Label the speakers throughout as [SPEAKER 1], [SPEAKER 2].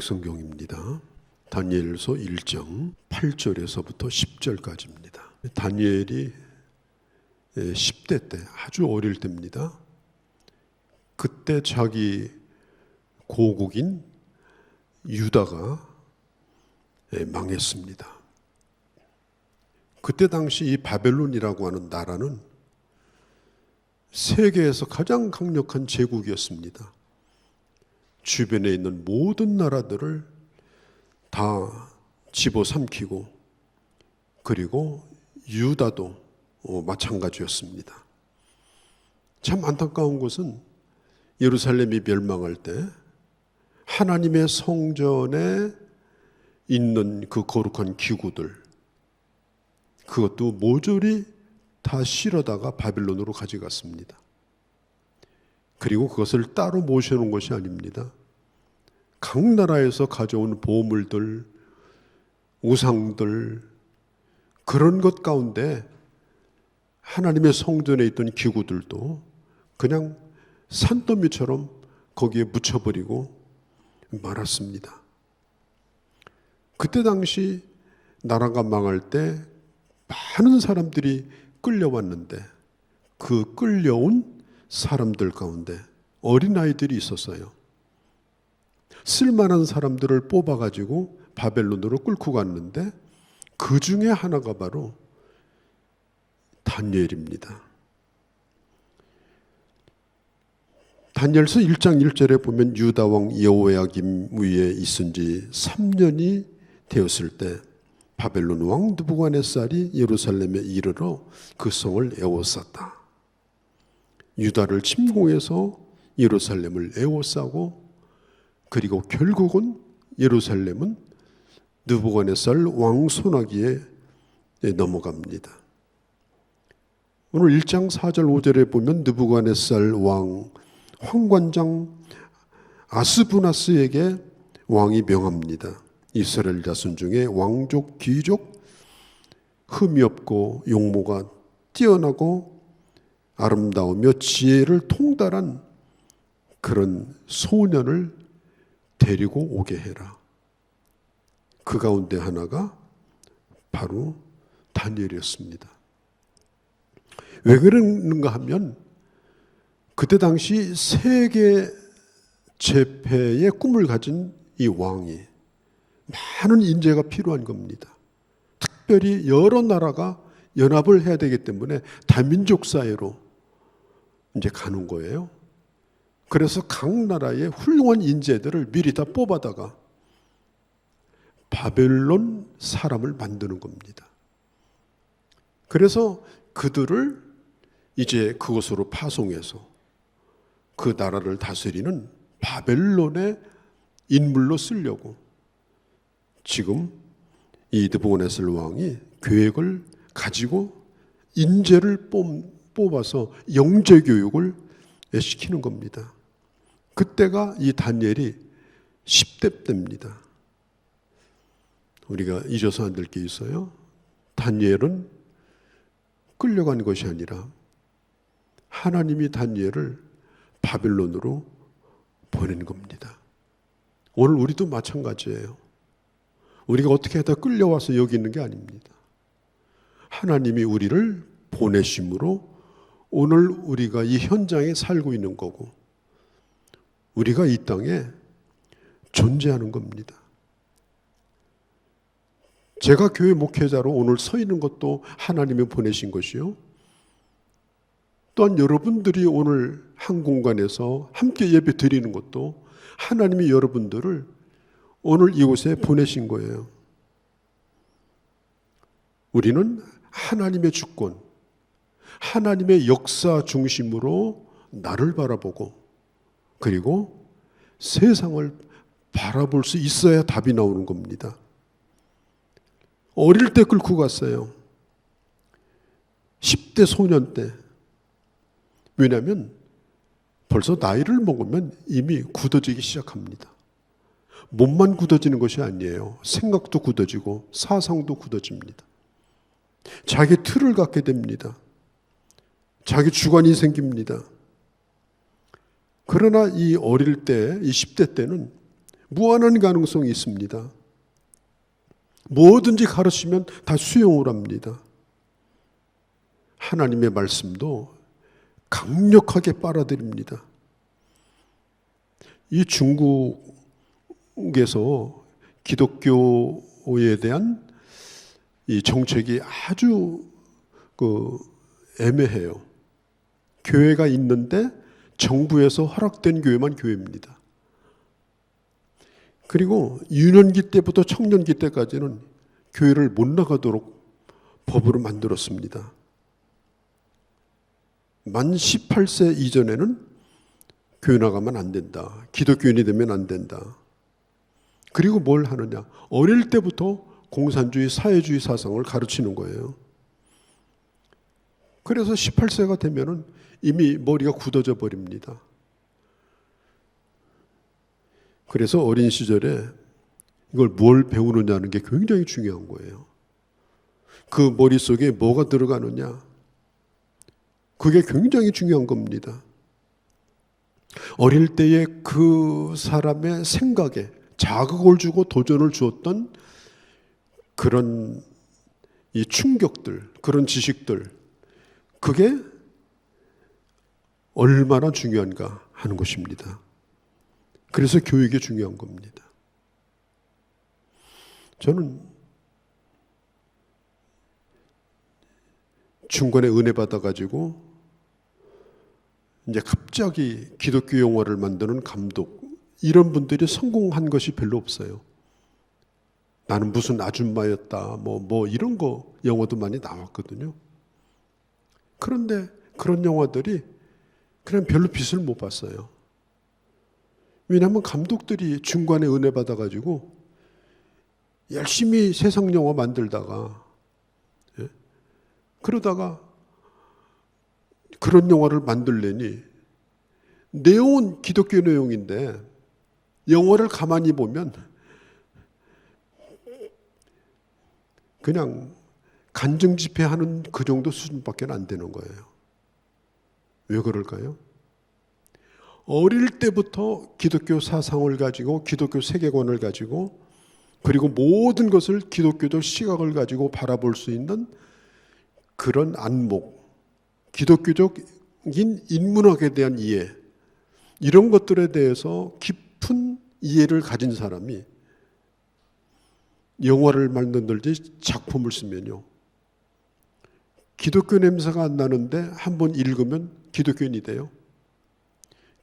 [SPEAKER 1] 성경입니다. 다니엘서 1장 8절에서부터 10절까지입니다. 다니엘이 10대 때, 아주 어릴 때입니다. 그때 자기 고국인 유다가 망했습니다. 그때 당시 이 바벨론이라고 하는 나라는 세계에서 가장 강력한 제국이었습니다. 주변에 있는 모든 나라들을 다 집어삼키고, 그리고 유다도 마찬가지였습니다. 참 안타까운 것은 예루살렘이 멸망할 때 하나님의 성전에 있는 그 거룩한 기구들, 그것도 모조리 다 실어다가 바빌론으로 가져갔습니다. 그리고 그것을 따로 모셔놓은 것이 아닙니다. 각 나라에서 가져온 보물들, 우상들, 그런 것 가운데 하나님의 성전에 있던 기구들도 그냥 산더미처럼 거기에 묻혀버리고 말았습니다. 그때 당시 나라가 망할 때 많은 사람들이 끌려왔는데 그 끌려온 사람들 가운데 어린아이들이 있었어요. 쓸만한 사람들을 뽑아가지고 바벨론으로 끌고 갔는데 그 중에 하나가 바로 다니엘입니다. 다니엘서 1장 1절에 보면 유다 왕 여호야김 위에 있은 지 3년이 되었을 때 바벨론 왕 느부갓네살이 예루살렘에 이르러 그 성을 에워쌌다. 유다를 침공해서 예루살렘을 에워싸고, 그리고 결국은 예루살렘은 느부갓네살 왕 손아귀에 넘어갑니다. 오늘 1장 4절 5절에 보면 느부갓네살 왕 황관장 아스부나스에게 왕이 명합니다. 이스라엘 자손 중에 왕족, 귀족, 흠이 없고 용모가 뛰어나고 아름다우며 지혜를 통달한 그런 소년을 데리고 오게 해라. 그 가운데 하나가 바로 다니엘이었습니다. 왜 그런가 하면 그때 당시 세계 제패의 꿈을 가진 이 왕이 많은 인재가 필요한 겁니다. 특별히 여러 나라가 연합을 해야 되기 때문에 다민족 사회로 이제 가는 거예요. 그래서 각 나라의 훌륭한 인재들을 미리 다 뽑아다가 바벨론 사람을 만드는 겁니다. 그래서 그들을 이제 그곳으로 파송해서 그 나라를 다스리는 바벨론의 인물로 쓰려고 지금 이 느부갓네살 왕이 계획을 가지고 인재를 뽑아서 영재 교육을 시키는 겁니다. 그때가 이 다니엘이 10대 때입니다. 우리가 잊어서 안 될 게 있어요. 다니엘은 끌려간 것이 아니라 하나님이 다니엘을 바빌론으로 보낸 겁니다. 오늘 우리도 마찬가지예요. 우리가 어떻게 하다 끌려와서 여기 있는 게 아닙니다. 하나님이 우리를 보내심으로 오늘 우리가 이 현장에 살고 있는 거고, 우리가 이 땅에 존재하는 겁니다. 제가 교회 목회자로 오늘 서 있는 것도 하나님이 보내신 것이요, 또한 여러분들이 오늘 한 공간에서 함께 예배 드리는 것도 하나님이 여러분들을 오늘 이곳에 보내신 거예요. 우리는 하나님의 주권, 하나님의 역사 중심으로 나를 바라보고, 그리고 세상을 바라볼 수 있어야 답이 나오는 겁니다. 어릴 때 끌고 갔어요. 10대 소년 때. 왜냐하면 벌써 나이를 먹으면 이미 굳어지기 시작합니다. 몸만 굳어지는 것이 아니에요. 생각도 굳어지고 사상도 굳어집니다. 자기 틀을 갖게 됩니다. 자기 주관이 생깁니다. 그러나 이 어릴 때, 이 10대 때는 무한한 가능성이 있습니다. 뭐든지 가르치면 다 수용을 합니다. 하나님의 말씀도 강력하게 빨아들입니다. 이 중국에서 기독교에 대한 이 정책이 아주 애매해요. 교회가 있는데 정부에서 허락된 교회만 교회입니다. 그리고 유년기 때부터 청년기 때까지는 교회를 못 나가도록 법으로 만들었습니다. 만 18세 이전에는 교회 나가면 안 된다. 기독교인이 되면 안 된다. 그리고 뭘 하느냐? 어릴 때부터 공산주의, 사회주의 사상을 가르치는 거예요. 그래서 18세가 되면은 이미 머리가 굳어져 버립니다. 그래서 어린 시절에 이걸 뭘 배우느냐는 게 굉장히 중요한 거예요. 그 머릿속에 뭐가 들어가느냐, 그게 굉장히 중요한 겁니다. 어릴 때에 그 사람의 생각에 자극을 주고 도전을 주었던 그런 이 충격들, 그런 지식들, 그게 얼마나 중요한가 하는 것입니다. 그래서 교육이 중요한 겁니다. 저는 중간에 은혜 받아가지고 이제 갑자기 기독교 영화를 만드는 감독, 이런 분들이 성공한 것이 별로 없어요. 나는 무슨 아줌마였다, 뭐 이런 거 영화도 많이 나왔거든요. 그런데 그런 영화들이 그냥 별로 빛을 못 봤어요. 왜냐하면 감독들이 중간에 은혜 받아가지고 열심히 세상 영화 만들다가, 그러다가 그런 영화를 만들려니 내용은 기독교 내용인데 영화를 가만히 보면 그냥 간증 집회하는 그 정도 수준밖에 안 되는 거예요. 왜 그럴까요? 어릴 때부터 기독교 사상을 가지고 기독교 세계관을 가지고 그리고 모든 것을 기독교적 시각을 가지고 바라볼 수 있는 그런 안목, 기독교적인 인문학에 대한 이해, 이런 것들에 대해서 깊은 이해를 가진 사람이 영화를 만들든지 작품을 쓰면요, 기독교 냄새가 안 나는데 한번 읽으면 기독교인이 돼요.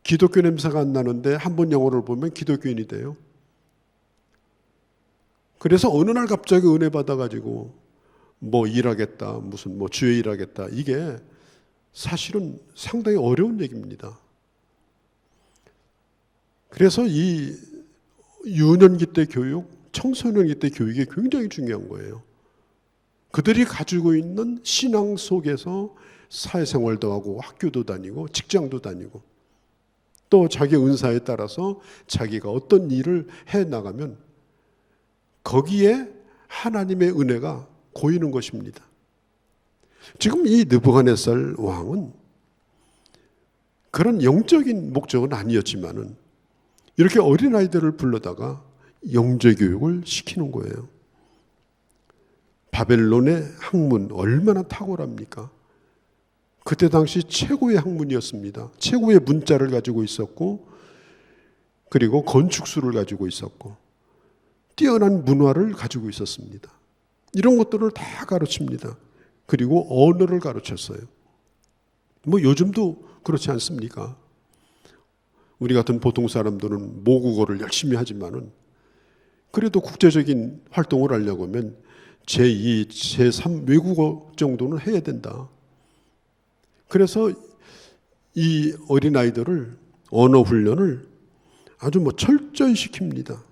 [SPEAKER 1] 기독교 냄새가 안 나는데 한번 영화를 보면 기독교인이 돼요. 그래서 어느 날 갑자기 은혜 받아가지고 뭐 일하겠다, 무슨 뭐 주의 일하겠다, 이게 사실은 상당히 어려운 얘기입니다. 그래서 이 유년기 때 교육, 청소년기 때 교육이 굉장히 중요한 거예요. 그들이 가지고 있는 신앙 속에서 사회생활도 하고 학교도 다니고 직장도 다니고 또 자기 은사에 따라서 자기가 어떤 일을 해나가면 거기에 하나님의 은혜가 고이는 것입니다. 지금 이 느부갓네살 왕은 그런 영적인 목적은 아니었지만은 이렇게 어린아이들을 불러다가 영재교육을 시키는 거예요. 바벨론의 학문 얼마나 탁월합니까? 그때 당시 최고의 학문이었습니다. 최고의 문자를 가지고 있었고 그리고 건축술을 가지고 있었고 뛰어난 문화를 가지고 있었습니다. 이런 것들을 다 가르칩니다. 그리고 언어를 가르쳤어요. 뭐 요즘도 그렇지 않습니까? 우리 같은 보통 사람들은 모국어를 열심히 하지만은 그래도 국제적인 활동을 하려고 하면 제2, 제3 외국어 정도는 해야 된다. 그래서 이 어린아이들을 언어 훈련을 아주 뭐 철저히 시킵니다.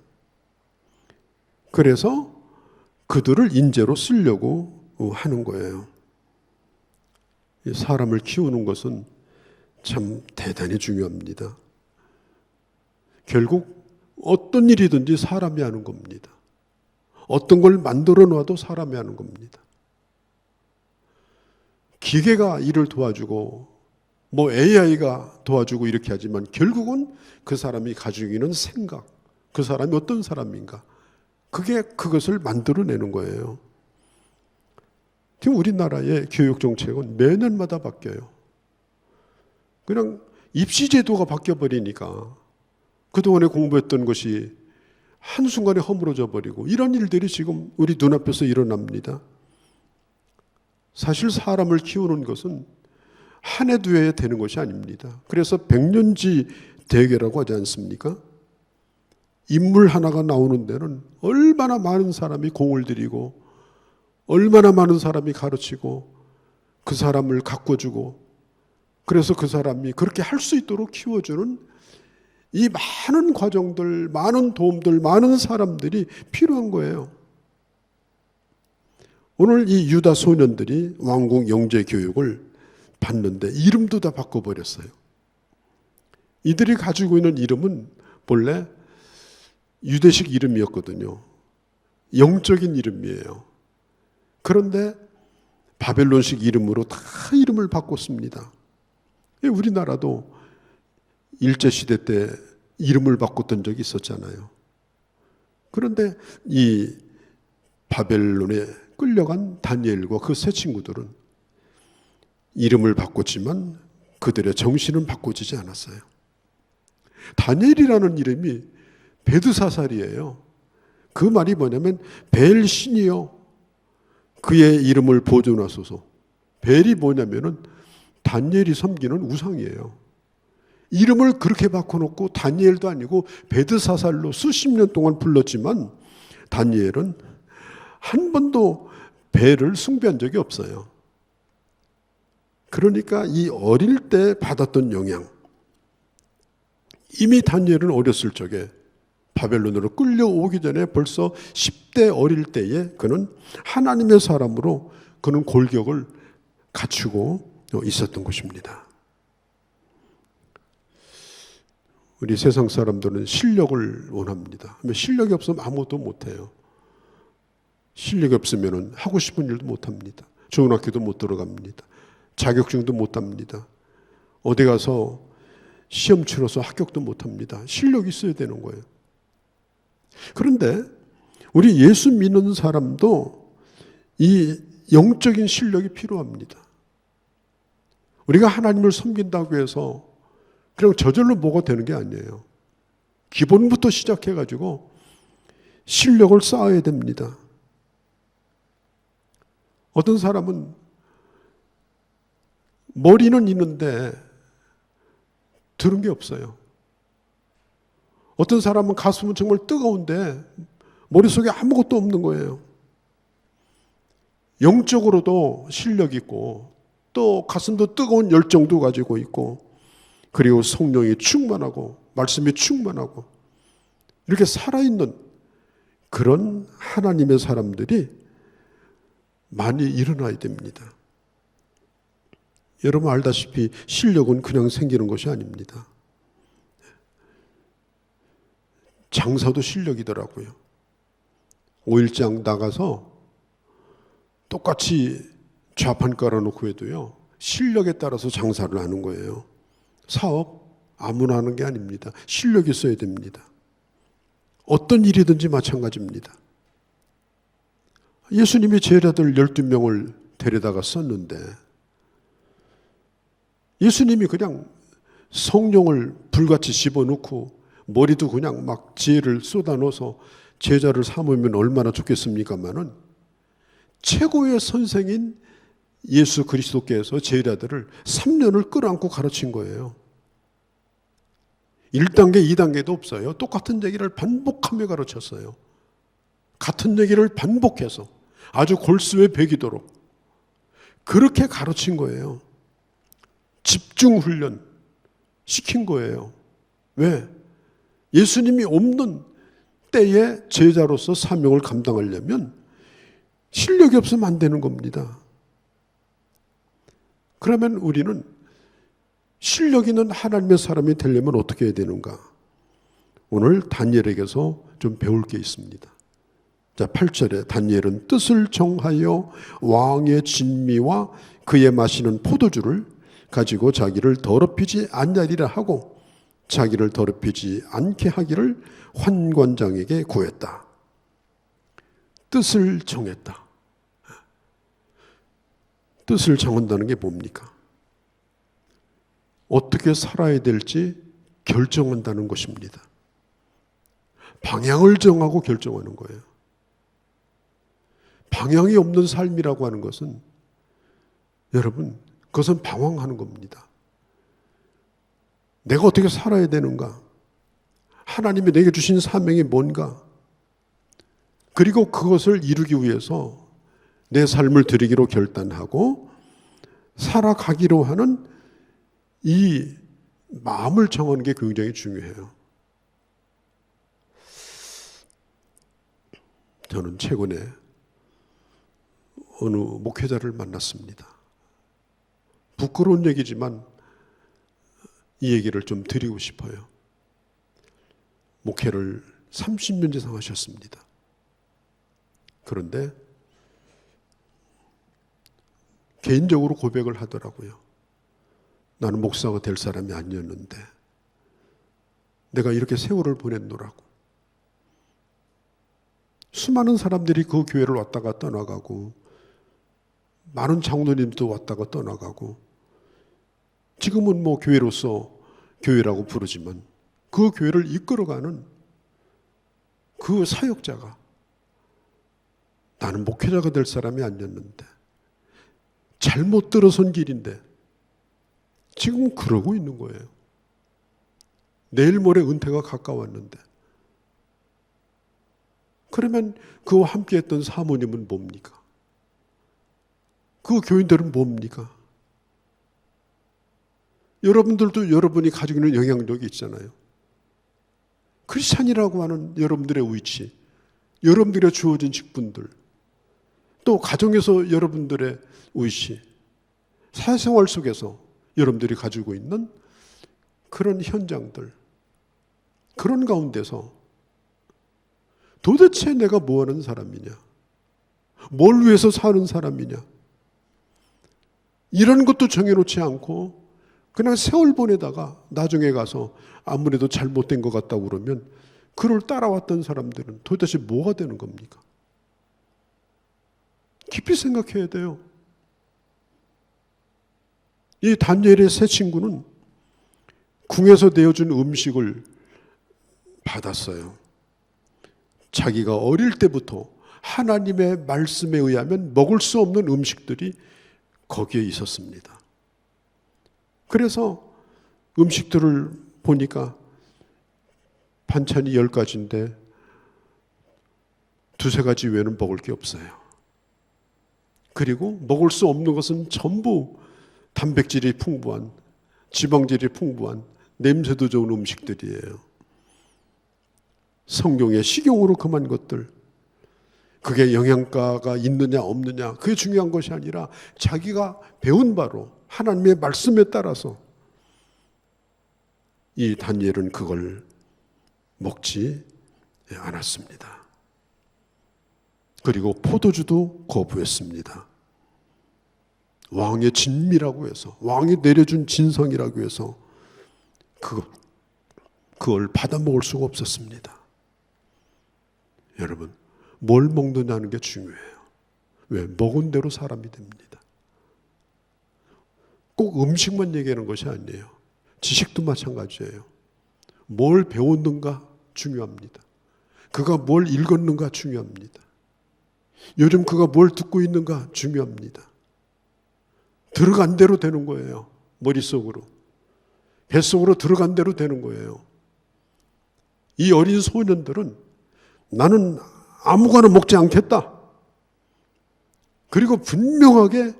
[SPEAKER 1] 그래서 그들을 인재로 쓰려고 하는 거예요. 사람을 키우는 것은 참 대단히 중요합니다. 결국 어떤 일이든지 사람이 하는 겁니다. 어떤 걸 만들어 놔도 사람이 하는 겁니다. 기계가 일을 도와주고 뭐 AI가 도와주고 이렇게 하지만 결국은 그 사람이 가지고 있는 생각, 그 사람이 어떤 사람인가? 그것을 만들어내는 거예요. 지금 우리나라의 교육 정책은 매년마다 바뀌어요. 그냥 입시제도가 바뀌어버리니까 그동안에 공부했던 것이 한순간에 허물어져 버리고 이런 일들이 지금 우리 눈앞에서 일어납니다. 사실 사람을 키우는 것은 한 해 두 해에 되는 것이 아닙니다. 그래서 백년지 대계라고 하지 않습니까? 인물 하나가 나오는 데는 얼마나 많은 사람이 공을 들이고 얼마나 많은 사람이 가르치고 그 사람을 가꿔주고 그래서 그 사람이 그렇게 할 수 있도록 키워주는 이 많은 과정들, 많은 도움들, 많은 사람들이 필요한 거예요. 오늘 이 유다 소년들이 왕궁 영재 교육을 받는데 이름도 다 바꿔버렸어요. 이들이 가지고 있는 이름은 본래 유대식 이름이었거든요. 영적인 이름이에요. 그런데 바벨론식 이름으로 다 이름을 바꿨습니다. 우리나라도 일제시대 때 이름을 바꿨던 적이 있었잖아요. 그런데 이 바벨론에 끌려간 다니엘과 그 세 친구들은 이름을 바꿨지만 그들의 정신은 바꿔지지 않았어요. 다니엘이라는 이름이 베드사살이에요. 그 말이 뭐냐면 벨 신이요 그의 이름을 보존하소서. 벨이 뭐냐면은 다니엘이 섬기는 우상이에요. 이름을 그렇게 바꿔놓고 다니엘도 아니고 베드사살로 수십 년 동안 불렀지만 다니엘은 한 번도 벨을 숭배한 적이 없어요. 그러니까 이 어릴 때 받았던 영향, 이미 다니엘은 어렸을 적에 바벨론으로 끌려오기 전에 벌써 10대 어릴 때에 그는 하나님의 사람으로 그는 골격을 갖추고 있었던 것입니다. 우리 세상 사람들은 실력을 원합니다. 실력이 없으면 아무것도 못해요. 실력이 없으면 하고 싶은 일도 못합니다. 좋은 학교도 못 들어갑니다. 자격증도 못 탑니다. 어디 가서 시험 치러서 합격도 못합니다. 실력이 있어야 되는 거예요. 그런데 우리 예수 믿는 사람도 이 영적인 실력이 필요합니다. 우리가 하나님을 섬긴다고 해서 그냥 저절로 뭐가 되는 게 아니에요. 기본부터 시작해가지고 실력을 쌓아야 됩니다. 어떤 사람은 머리는 있는데 들은 게 없어요. 어떤 사람은 가슴은 정말 뜨거운데 머릿속에 아무것도 없는 거예요. 영적으로도 실력 있고 또 가슴도 뜨거운 열정도 가지고 있고 그리고 성령이 충만하고 말씀이 충만하고 이렇게 살아있는 그런 하나님의 사람들이 많이 일어나야 됩니다. 여러분 알다시피 실력은 그냥 생기는 것이 아닙니다. 장사도 실력이더라고요. 5일장 나가서 똑같이 좌판 깔아놓고 해도요, 실력에 따라서 장사를 하는 거예요. 사업 아무나 하는 게 아닙니다. 실력이 있어야 됩니다. 어떤 일이든지 마찬가지입니다. 예수님이 제자들 12명을 데려다가 썼는데 예수님이 그냥 성령을 불같이 집어넣고 머리도 그냥 막 지혜를 쏟아넣어서 제자를 삼으면 얼마나 좋겠습니까마는 최고의 선생인 예수 그리스도께서 제자들을 3년을 끌어안고 가르친 거예요. 1단계, 2단계도 없어요. 똑같은 얘기를 반복하며 가르쳤어요. 같은 얘기를 반복해서 아주 골수에 배기도록 그렇게 가르친 거예요. 집중 훈련 시킨 거예요. 왜? 예수님이 없는 때에 제자로서 사명을 감당하려면 실력이 없으면 안 되는 겁니다. 그러면 우리는 실력 있는 하나님의 사람이 되려면 어떻게 해야 되는가? 오늘 다니엘에게서 좀 배울 게 있습니다. 자, 8절에 다니엘은 뜻을 정하여 왕의 진미와 그의 마시는 포도주를 가지고 자기를 더럽히지 않냐리라 하고 자기를 더럽히지 않게 하기를 환관장에게 구했다. 뜻을 정했다. 뜻을 정한다는 게 뭡니까? 어떻게 살아야 될지 결정한다는 것입니다. 방향을 정하고 결정하는 거예요. 방향이 없는 삶이라고 하는 것은 여러분, 그것은 방황하는 겁니다. 내가 어떻게 살아야 되는가? 하나님이 내게 주신 사명이 뭔가? 그리고 그것을 이루기 위해서 내 삶을 드리기로 결단하고 살아가기로 하는 이 마음을 정하는 게 굉장히 중요해요. 저는 최근에 어느 목회자를 만났습니다. 부끄러운 얘기지만 이 얘기를 좀 드리고 싶어요. 목회를 30년 이상 하셨습니다. 그런데 개인적으로 고백을 하더라고요. 나는 목사가 될 사람이 아니었는데 내가 이렇게 세월을 보냈노라고. 수많은 사람들이 그 교회를 왔다가 떠나가고 많은 장로님도 왔다가 떠나가고 지금은 뭐 교회로서 교회라고 부르지만 그 교회를 이끌어가는 그 사역자가 나는 목회자가 될 사람이 아니었는데 잘못 들어선 길인데 지금 그러고 있는 거예요. 내일 모레 은퇴가 가까웠는데 그러면 그와 함께 했던 사모님은 뭡니까? 그 교인들은 뭡니까? 여러분들도 여러분이 가지고 있는 영향력이 있잖아요. 크리스찬이라고 하는 여러분들의 위치, 여러분들의 주어진 직분들, 또 가정에서 여러분들의 위치, 사회생활 속에서 여러분들이 가지고 있는 그런 현장들, 그런 가운데서 도대체 내가 뭐 하는 사람이냐? 뭘 위해서 사는 사람이냐? 이런 것도 정해놓지 않고 그냥 세월 보내다가 나중에 가서 아무래도 잘못된 것 같다고 그러면 그를 따라왔던 사람들은 도대체 뭐가 되는 겁니까? 깊이 생각해야 돼요. 이 다니엘의 세 친구는 궁에서 내어준 음식을 받았어요. 자기가 어릴 때부터 하나님의 말씀에 의하면 먹을 수 없는 음식들이 거기에 있었습니다. 그래서 음식들을 보니까 반찬이 10가지인데 두세 가지 외에는 먹을 게 없어요. 그리고 먹을 수 없는 것은 전부 단백질이 풍부한, 지방질이 풍부한, 냄새도 좋은 음식들이에요. 성경의 식용으로 금한 것들, 그게 영양가가 있느냐 없느냐 그게 중요한 것이 아니라 자기가 배운 바로 하나님의 말씀에 따라서 이 다니엘은 그걸 먹지 않았습니다. 그리고 포도주도 거부했습니다. 왕의 진미라고 해서, 왕이 내려준 진성이라고 해서 그걸 받아 먹을 수가 없었습니다. 여러분, 뭘 먹느냐는 게 중요해요. 왜? 먹은 대로 사람이 됩니다. 꼭 음식만 얘기하는 것이 아니에요. 지식도 마찬가지예요. 뭘 배웠는가 중요합니다. 그가 뭘 읽었는가 중요합니다. 요즘 그가 뭘 듣고 있는가 중요합니다. 들어간 대로 되는 거예요. 머릿속으로. 뱃속으로 들어간 대로 되는 거예요. 이 어린 소년들은 나는 아무거나 먹지 않겠다. 그리고 분명하게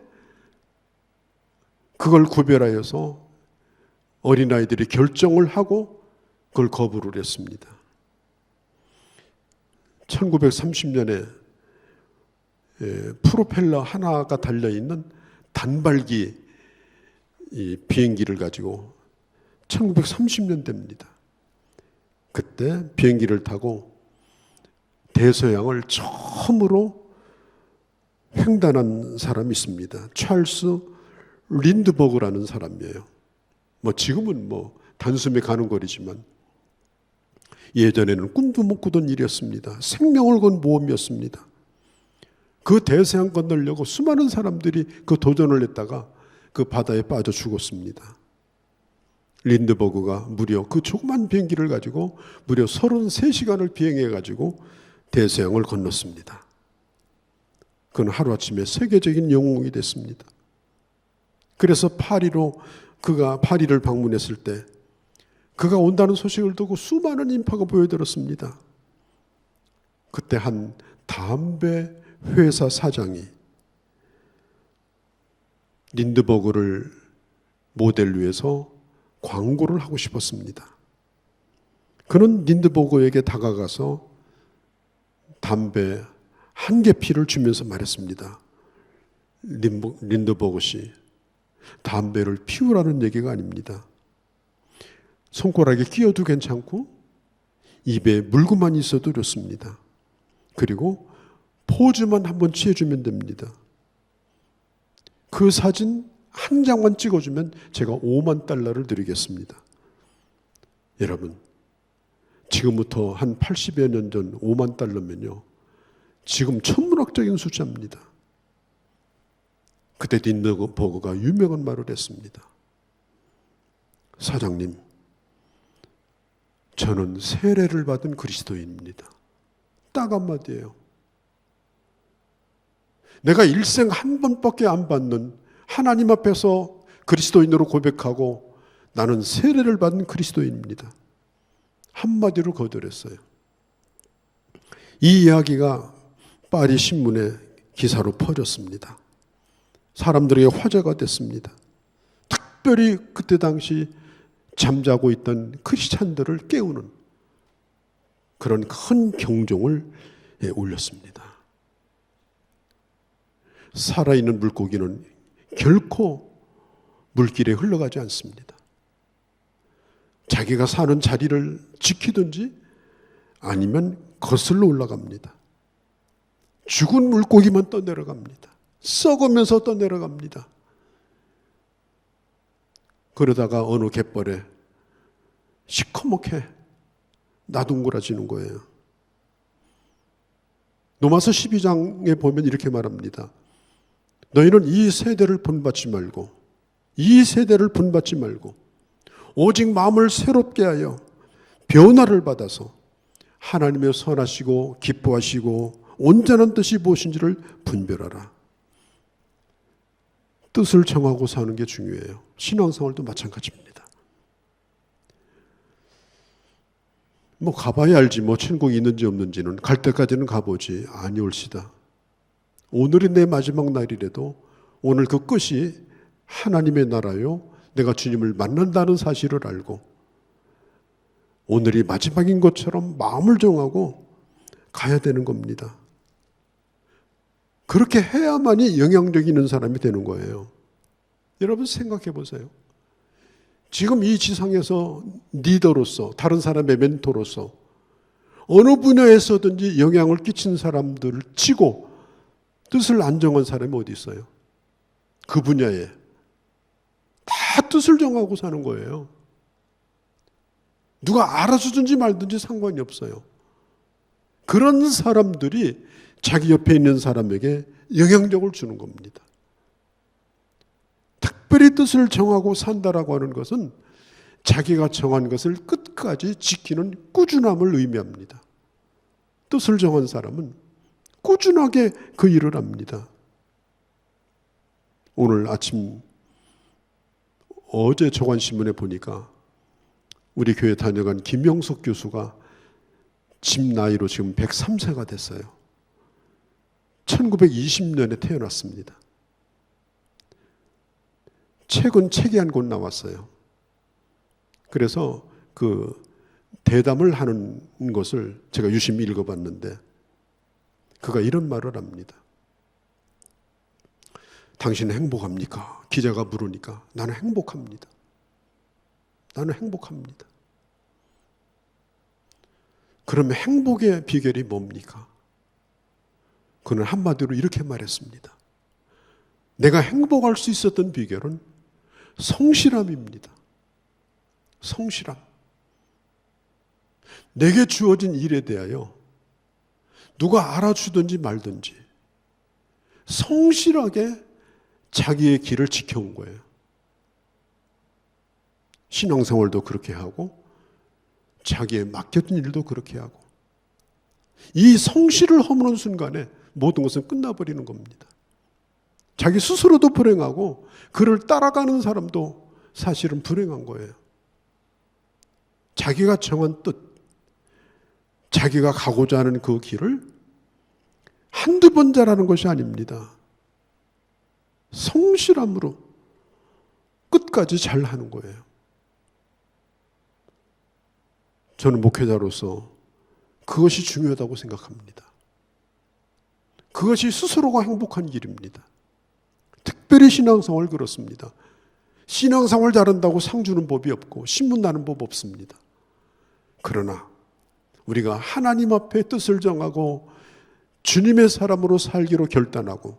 [SPEAKER 1] 그걸 구별하여서 어린아이들이 결정을 하고 그걸 거부를 했습니다. 1930년에 프로펠러 하나가 달려있는 단발기 비행기를 가지고 1930년대입니다. 그때 비행기를 타고 대서양을 처음으로 횡단한 사람이 있습니다. 찰스 린드버그라는 사람이에요. 지금은 단숨에 가는 거리지만 예전에는 꿈도 못 꾸던 일이었습니다. 생명을 건 모험이었습니다. 그 대서양 건너려고 수많은 사람들이 그 도전을 했다가 그 바다에 빠져 죽었습니다. 린드버그가 무려 그 조그만 비행기를 가지고 무려 33시간을 비행해 가지고 대서양을 건넜습니다. 그는 하루아침에 세계적인 영웅이 됐습니다. 그래서 그가 파리를 방문했을 때 그가 온다는 소식을 듣고 수많은 인파가 모여들었습니다. 그때 한 담배 회사 사장이 린드버그를 모델로 해서 광고를 하고 싶었습니다. 그는 린드버그에게 다가가서 담배 한 개 피를 주면서 말했습니다. 린드버그 씨, 담배를 피우라는 얘기가 아닙니다. 손가락에 끼워도 괜찮고 입에 물고만 있어도 좋습니다. 그리고 포즈만 한번 취해주면 됩니다. 그 사진 한 장만 찍어주면 제가 5만 달러를 드리겠습니다. 여러분, 지금부터 한 80여 년 전 5만 달러면요, 지금 천문학적인 숫자입니다. 그때 린드버그가 유명한 말을 했습니다. 사장님, 저는 세례를 받은 그리스도인입니다. 딱 한마디예요. 내가 일생 한 번밖에 안 받는 하나님 앞에서 그리스도인으로 고백하고 나는 세례를 받은 그리스도인입니다. 한마디로 거절했어요. 이 이야기가 파리 신문에 기사로 퍼졌습니다. 사람들에게 화제가 됐습니다. 특별히 그때 당시 잠자고 있던 크리스찬들을 깨우는 그런 큰 경종을 울렸습니다. 살아있는 물고기는 결코 물길에 흘러가지 않습니다. 자기가 사는 자리를 지키든지 아니면 거슬러 올라갑니다. 죽은 물고기만 떠내려갑니다. 썩으면서 떠내려갑니다. 그러다가 어느 갯벌에 시커멓게 나둥그러지는 거예요. 로마서 12장에 보면 이렇게 말합니다. 너희는 이 세대를 본받지 말고 오직 마음을 새롭게 하여 변화를 받아서 하나님의 선하시고 기뻐하시고 온전한 뜻이 무엇인지를 분별하라. 뜻을 정하고 사는 게 중요해요. 신앙생활도 마찬가지입니다. 가봐야 알지 천국이 있는지 없는지는 갈 때까지는 가보지 아니올시다. 오늘이 내 마지막 날이라도 오늘 그 끝이 하나님의 나라요 내가 주님을 만난다는 사실을 알고 오늘이 마지막인 것처럼 마음을 정하고 가야 되는 겁니다. 그렇게 해야만이 영향력 있는 사람이 되는 거예요. 여러분 생각해 보세요. 지금 이 지상에서 리더로서 다른 사람의 멘토로서 어느 분야에서든지 영향을 끼친 사람들을 치고 뜻을 안 정한 사람이 어디 있어요? 그 분야에 다 뜻을 정하고 사는 거예요. 누가 알아주든지 말든지 상관이 없어요. 그런 사람들이 자기 옆에 있는 사람에게 영향력을 주는 겁니다. 특별히 뜻을 정하고 산다라고 하는 것은 자기가 정한 것을 끝까지 지키는 꾸준함을 의미합니다. 뜻을 정한 사람은 꾸준하게 그 일을 합니다. 오늘 아침 어제 조간신문에 보니까 우리 교회 다녀간 김영석 교수가 집 나이로 지금 103세가 됐어요. 1920년에 태어났습니다. 책은 책이 한 권 나왔어요. 그래서 그 대담을 하는 것을 제가 유심히 읽어봤는데 그가 이런 말을 합니다. 당신은 행복합니까? 기자가 물으니까 나는 행복합니다. 나는 행복합니다. 그러면 행복의 비결이 뭡니까? 그는 한마디로 이렇게 말했습니다. 내가 행복할 수 있었던 비결은 성실함입니다. 성실함. 내게 주어진 일에 대하여 누가 알아주든지 말든지 성실하게 자기의 길을 지켜온 거예요. 신앙생활도 그렇게 하고 자기의 맡겨진 일도 그렇게 하고, 이 성실을 허무는 순간에 모든 것은 끝나버리는 겁니다. 자기 스스로도 불행하고 그를 따라가는 사람도 사실은 불행한 거예요. 자기가 정한 뜻, 자기가 가고자 하는 그 길을 한두 번 잘하는 것이 아닙니다. 성실함으로 끝까지 잘하는 거예요. 저는 목회자로서 그것이 중요하다고 생각합니다. 그것이 스스로가 행복한 길입니다. 특별히 신앙생활 그렇습니다. 신앙생활 잘한다고 상 주는 법이 없고 신문 나는 법 없습니다. 그러나 우리가 하나님 앞에 뜻을 정하고 주님의 사람으로 살기로 결단하고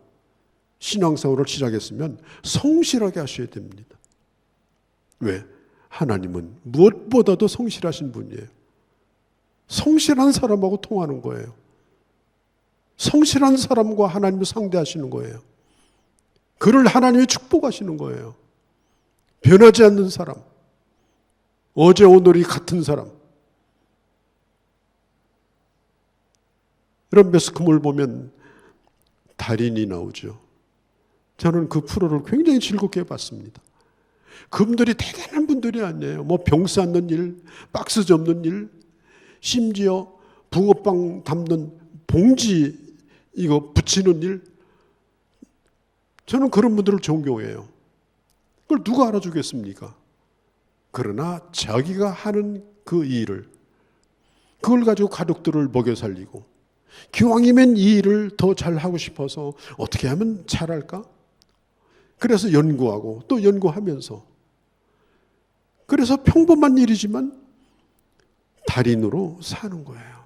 [SPEAKER 1] 신앙생활을 시작했으면 성실하게 하셔야 됩니다. 왜? 하나님은 무엇보다도 성실하신 분이에요. 성실한 사람하고 통하는 거예요. 성실한 사람과 하나님을 상대하시는 거예요. 그를 하나님이 축복하시는 거예요. 변하지 않는 사람, 어제 오늘이 같은 사람. 이런 매스컴을 보면 달인이 나오죠. 저는 그 프로를 굉장히 즐겁게 봤습니다. 그분들이 대단한 분들이 아니에요. 뭐 병 쌓는 일, 박스 접는 일, 심지어 붕어빵 담는 봉지 이거 붙이는 일. 저는 그런 분들을 존경해요. 그걸 누가 알아주겠습니까? 그러나 자기가 하는 그 일을, 그걸 가지고 가족들을 먹여 살리고, 기왕이면 이 일을 더 잘하고 싶어서 어떻게 하면 잘할까? 그래서 연구하고 또 연구하면서, 그래서 평범한 일이지만 달인으로 사는 거예요.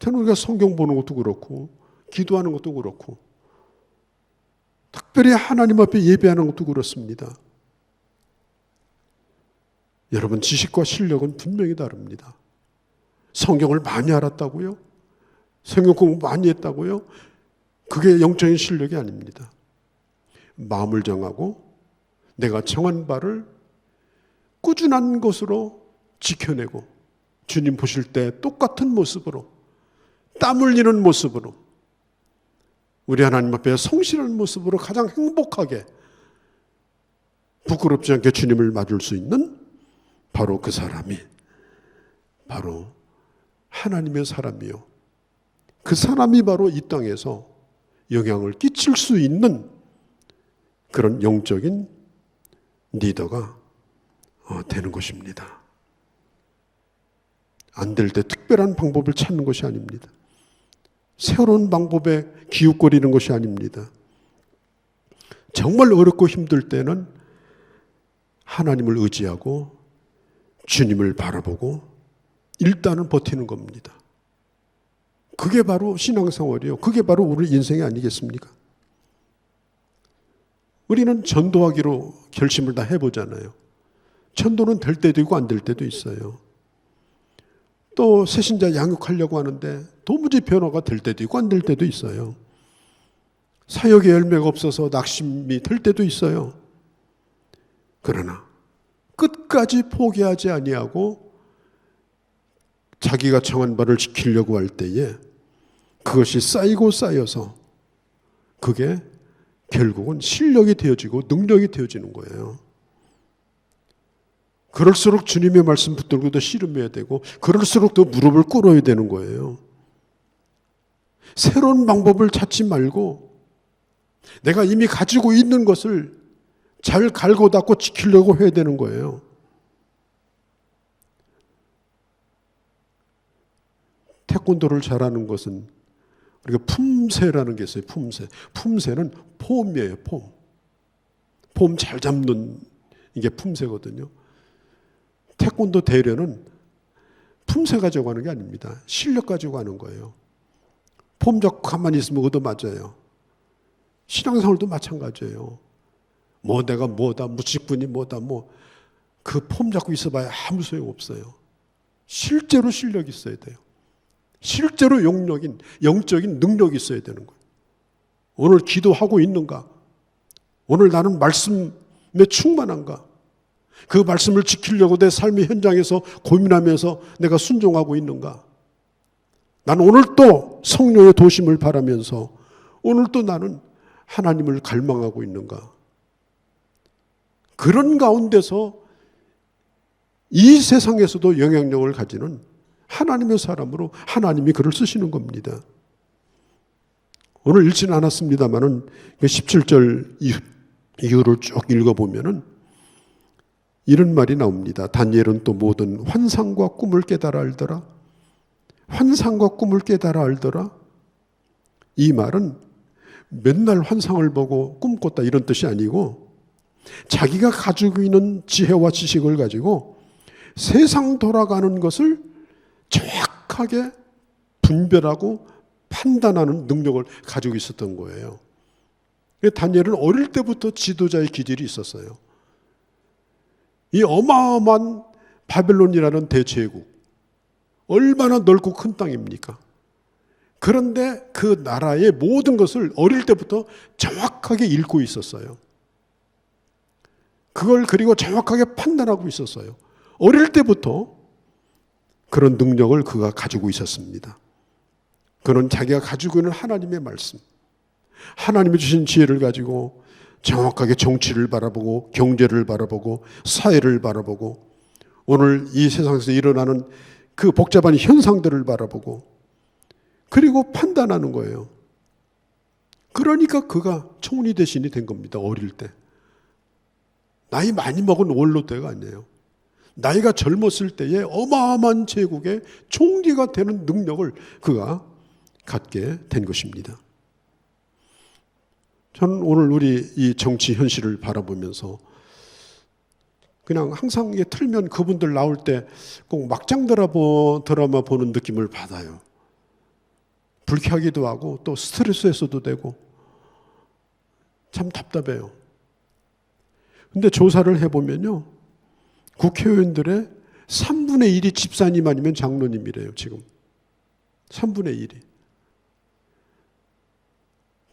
[SPEAKER 1] 저는 우리가 성경 보는 것도 그렇고 기도하는 것도 그렇고 특별히 하나님 앞에 예배하는 것도 그렇습니다. 여러분, 지식과 실력은 분명히 다릅니다. 성경을 많이 알았다고요? 성경 공부 많이 했다고요? 그게 영적인 실력이 아닙니다. 마음을 정하고 내가 정한 바를 꾸준한 것으로 지켜내고 주님 보실 때 똑같은 모습으로, 땀 흘리는 모습으로, 우리 하나님 앞에 성실한 모습으로 가장 행복하게 부끄럽지 않게 주님을 맞을 수 있는 바로 그 사람이 바로 하나님의 사람이요, 그 사람이 바로 이 땅에서 영향을 끼칠 수 있는 그런 영적인 리더가 되는 것입니다. 안 될 때 특별한 방법을 찾는 것이 아닙니다. 새로운 방법에 기웃거리는 것이 아닙니다. 정말 어렵고 힘들 때는 하나님을 의지하고 주님을 바라보고 일단은 버티는 겁니다. 그게 바로 신앙생활이요. 그게 바로 우리 인생이 아니겠습니까? 우리는 전도하기로 결심을 다 해보잖아요. 전도는 될 때도 있고 안 될 때도 있어요. 또 새신자 양육하려고 하는데 도무지 변화가 될 때도 있고 안 될 때도 있어요. 사역의 열매가 없어서 낙심이 될 때도 있어요. 그러나 끝까지 포기하지 아니하고 자기가 정한 바를 지키려고 할 때에 그것이 쌓이고 쌓여서 그게 결국은 실력이 되어지고 능력이 되어지는 거예요. 그럴수록 주님의 말씀 붙들고 더 씨름해야 되고, 그럴수록 더 무릎을 꿇어야 되는 거예요. 새로운 방법을 찾지 말고 내가 이미 가지고 있는 것을 잘 갈고 닦고 지키려고 해야 되는 거예요. 태권도를 잘하는 것은 우리가 품새라는 게 있어요. 품새. 품새는 폼이에요. 폼. 폼 잘 잡는 이게 품새거든요. 태권도 대회는 품새 가지고 하는 게 아닙니다. 실력 가지고 하는 거예요. 폼 잡고 가만히 있으면 얻어맞아요. 신앙생활도 마찬가지예요. 뭐 내가 뭐다, 무직분이 뭐다, 뭐 그 폼 잡고 있어봐야 아무 소용없어요. 실제로 실력이 있어야 돼요. 실제로 영적인 능력이 있어야 되는 거예요. 오늘 기도하고 있는가? 오늘 나는 말씀에 충만한가? 그 말씀을 지키려고 내 삶의 현장에서 고민하면서 내가 순종하고 있는가? 나는 오늘 또 성령의 도심을 바라면서 오늘 또 나는 하나님을 갈망하고 있는가? 그런 가운데서 이 세상에서도 영향력을 가지는 하나님의 사람으로 하나님이 그를 쓰시는 겁니다. 오늘 읽지는 않았습니다만은 17절 이후를 쭉 읽어보면은 이런 말이 나옵니다. 다니엘은 또 모든 환상과 꿈을 깨달아 알더라. 환상과 꿈을 깨달아 알더라. 이 말은 맨날 환상을 보고 꿈 꿨다 이런 뜻이 아니고 자기가 가지고 있는 지혜와 지식을 가지고 세상 돌아가는 것을 정확하게 분별하고 판단하는 능력을 가지고 있었던 거예요. 다니엘은 어릴 때부터 지도자의 기질이 있었어요. 이 어마어마한 바벨론이라는 대제국, 얼마나 넓고 큰 땅입니까? 그런데 그 나라의 모든 것을 어릴 때부터 정확하게 읽고 있었어요. 그걸 그리고 정확하게 판단하고 있었어요. 어릴 때부터 그런 능력을 그가 가지고 있었습니다. 그는 자기가 가지고 있는 하나님의 말씀, 하나님이 주신 지혜를 가지고 정확하게 정치를 바라보고 경제를 바라보고 사회를 바라보고 오늘 이 세상에서 일어나는 그 복잡한 현상들을 바라보고 그리고 판단하는 거예요. 그러니까 그가 총리 대신이 된 겁니다. 어릴 때. 나이 많이 먹은 원로대가 아니에요. 나이가 젊었을 때에 어마어마한 제국의 총리가 되는 능력을 그가 갖게 된 것입니다. 저는 오늘 우리 이 정치 현실을 바라보면서 그냥 항상 이게 틀면 그분들 나올 때 꼭 막장 드라마 보는 느낌을 받아요. 불쾌하기도 하고 또 스트레스 해소도 되고 참 답답해요. 근데 조사를 해보면요. 국회의원들의 3분의 1이 집사님 아니면 장로님이래요, 지금. 3분의 1이.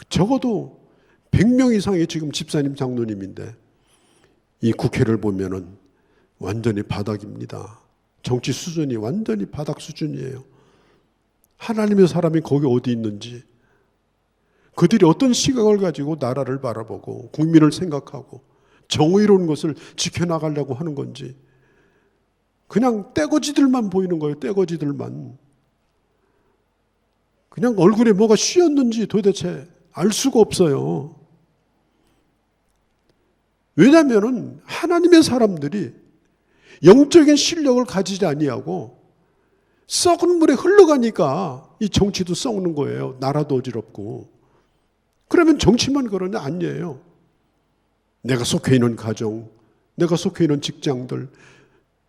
[SPEAKER 1] 적어도 100명 이상이 지금 집사님, 장로님인데 이 국회를 보면은 완전히 바닥입니다. 정치 수준이 완전히 바닥 수준이에요. 하나님의 사람이 거기 어디 있는지, 그들이 어떤 시각을 가지고 나라를 바라보고 국민을 생각하고 정의로운 것을 지켜나가려고 하는 건지 그냥 떼거지들만 보이는 거예요. 떼거지들만. 그냥 얼굴에 뭐가 씌었는지 도대체 알 수가 없어요. 왜냐하면 하나님의 사람들이 영적인 실력을 가지지 아니하고 썩은 물에 흘러가니까 이 정치도 썩는 거예요. 나라도 어지럽고. 그러면 정치만 그러냐? 아니에요. 내가 속해 있는 가정, 내가 속해 있는 직장들,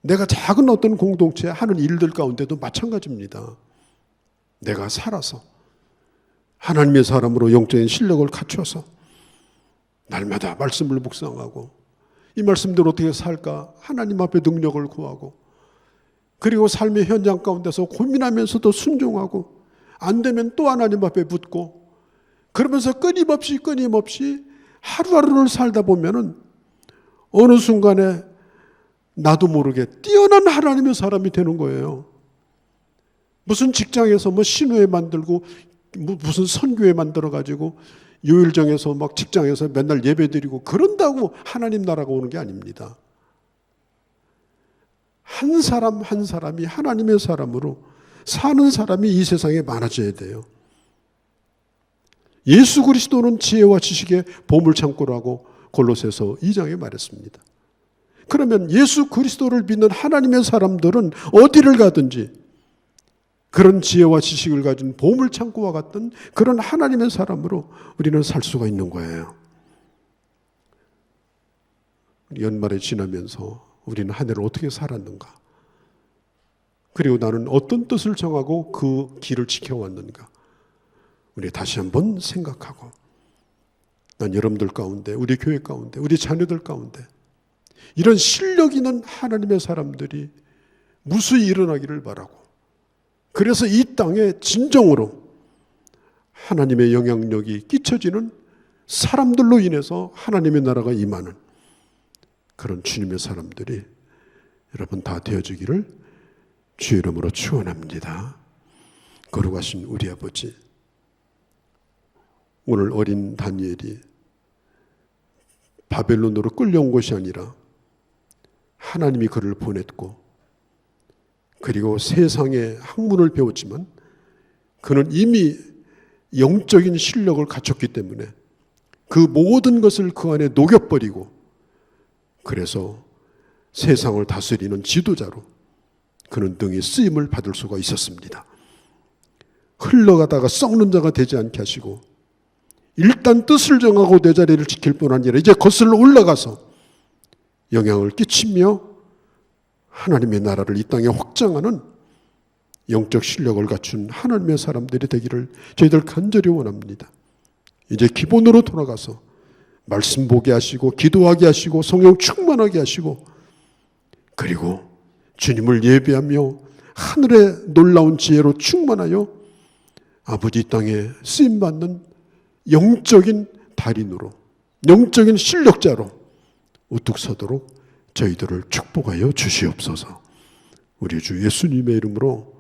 [SPEAKER 1] 내가 작은 어떤 공동체 하는 일들 가운데도 마찬가지입니다. 내가 살아서 하나님의 사람으로 영적인 실력을 갖춰서 날마다 말씀을 묵상하고 이 말씀대로 어떻게 살까? 하나님 앞에 능력을 구하고 그리고 삶의 현장 가운데서 고민하면서도 순종하고 안 되면 또 하나님 앞에 묻고 그러면서 끊임없이 하루하루를 살다 보면은 어느 순간에 나도 모르게 뛰어난 하나님의 사람이 되는 거예요. 무슨 직장에서 뭐 신우회 만들고 무슨 선교회 만들어가지고 요일정에서 막 직장에서 맨날 예배드리고 그런다고 하나님 나라가 오는 게 아닙니다. 한 사람 한 사람이 하나님의 사람으로 사는 사람이 이 세상에 많아져야 돼요. 예수 그리스도는 지혜와 지식의 보물창고라고 골로새서 2장에 말했습니다. 그러면 예수 그리스도를 믿는 하나님의 사람들은 어디를 가든지 그런 지혜와 지식을 가진 보물창고와 같은 그런 하나님의 사람으로 우리는 살 수가 있는 거예요. 연말에 지나면서 우리는 한 해를 어떻게 살았는가? 그리고 나는 어떤 뜻을 정하고 그 길을 지켜왔는가? 우리 다시 한번 생각하고 난 여러분들 가운데, 우리 교회 가운데, 우리 자녀들 가운데 이런 실력 있는 하나님의 사람들이 무수히 일어나기를 바라고, 그래서 이 땅에 진정으로 하나님의 영향력이 끼쳐지는 사람들로 인해서 하나님의 나라가 임하는 그런 주님의 사람들이 여러분 다 되어지기를 주의 이름으로 축원합니다. 거룩하신 우리 아버지, 오늘 어린 다니엘이 바벨론으로 끌려온 것이 아니라 하나님이 그를 보냈고, 그리고 세상의 학문을 배웠지만 그는 이미 영적인 실력을 갖췄기 때문에 그 모든 것을 그 안에 녹여버리고, 그래서 세상을 다스리는 지도자로 그는 등에 쓰임을 받을 수가 있었습니다. 흘러가다가 썩는 자가 되지 않게 하시고, 일단 뜻을 정하고 내 자리를 지킬 뿐 아니라 이제 거슬러 올라가서 영향을 끼치며 하나님의 나라를 이 땅에 확장하는 영적 실력을 갖춘 하나님의 사람들이 되기를 저희들 간절히 원합니다. 이제 기본으로 돌아가서 말씀 보게 하시고, 기도하게 하시고, 성령 충만하게 하시고, 그리고 주님을 예배하며 하늘의 놀라운 지혜로 충만하여 아버지 땅에 쓰임받는 영적인 달인으로, 영적인 실력자로 우뚝 서도록 저희들을 축복하여 주시옵소서. 우리 주 예수님의 이름으로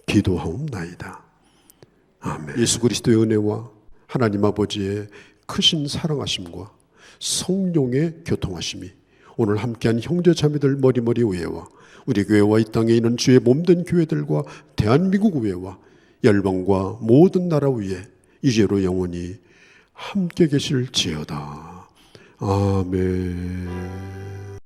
[SPEAKER 1] 기도하옵나이다. 아멘. 예수 그리스도의 은혜와 하나님 아버지의 크신 사랑하심과 성령의 교통하심이 오늘 함께한 형제자매들 머리머리 위에와 우리 교회와 이 땅에 있는 주의 몸된 교회들과 대한민국 위에와 열방과 모든 나라 위에 이제로 영원히 함께 계실지어다. 아멘.